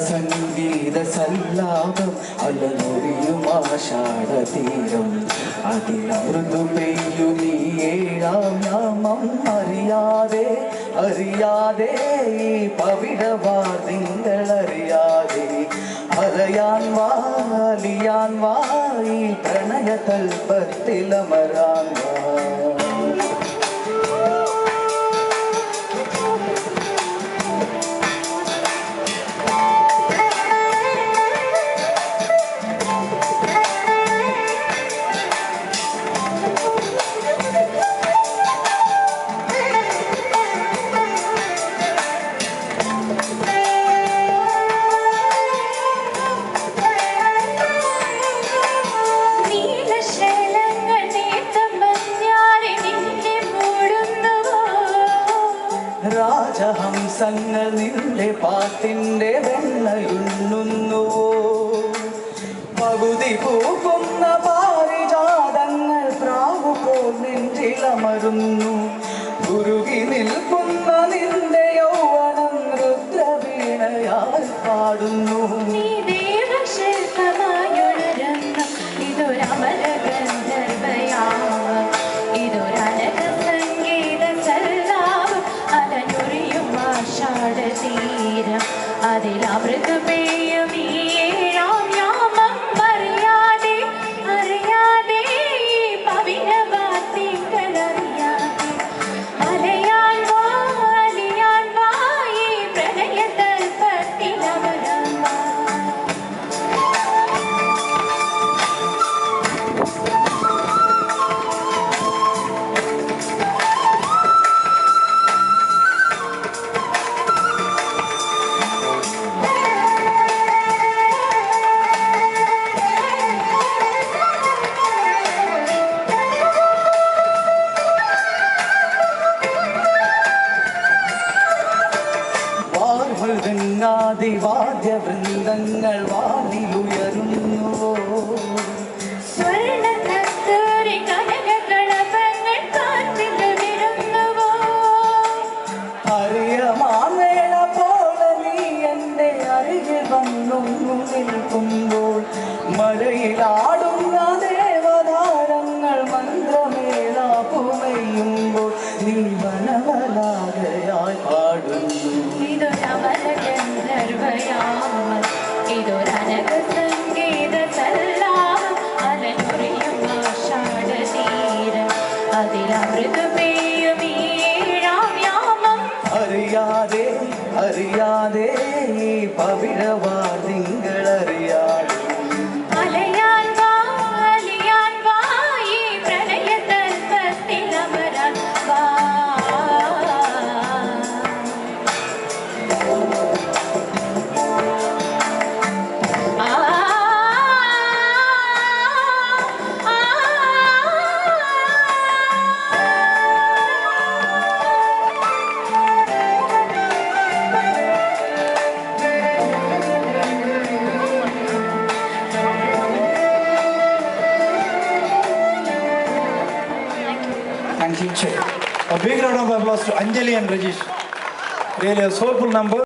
സംഗീത സല്ലാപം അലനൊറിയും ആഷാഢതീരം അതിലമൃദു പെയ്യും ഈ ഏഴാം നാമം അറിയാതെ അറിയാതെ ഈ പവിഴവാദിങ്ങൾ അറിയാതെ അറിയാൻ വാ അലിയാൻ വാ ഈ പ്രണയതൽപത്തിലമരാൻ വാ. രാജഹംസങ്ങൾ നിന്റെ പാട്ടിൻ്റെ വെണ്ണയുണ്ണുന്നുവോ പകുതി പൂക്കുന്ന പാരിജാതങ്ങൾ പ്രാവുപോൽ നെഞ്ചിലമരുന്നു ഉരുകി നിൽക്കുന്ന നിന്റെ യൗവനം രുദ്രവീണയാൽ പാടുന്നു. അതിലമൃത് പെയ്യും ഈ ഏഴാം യാമം അറിയാതെ അറിയാതെ ഈ പവിഴവാദികൾ അറിയാതെ അലയാൻ വാ അലിയാൻ വാ ഈ പ്രണയതൽപത്തിലമരാൻ വാ. വാദ്യവൃന്ദങ്ങൾ വാനിലുയരുന്നുവോ അറിയമാവേള പോലെ നീ എൻ്റെ അരികിൽ വന്നൊന്നു നിൽക്കുമ്പോൾ മഴയിലാടുന്ന ദേവതാരങ്ങൾ മന്ത്രമേളാപ്പുമയുമ്പോൾ നീ വനവലാകയായി പാടുന്നു. ഇതൊരനക സംഗീത സല്ലാപം അലനൊറിയും ആഷാഢതീരം അതിലമൃത് പെയ്യും ഈ ഏഴാം യാമം അറിയാതെ അറിയാതെ ഈ പവിഴവാദിങ്ങൾ അറിയാതെ അലയാൻ വാ അലിയാൻ വാ ഈ പ്രണയതൽപത്തിലമരാൻ വാ. Thank you. A big round of applause to Anjali and Rajesh. Really a soulful number.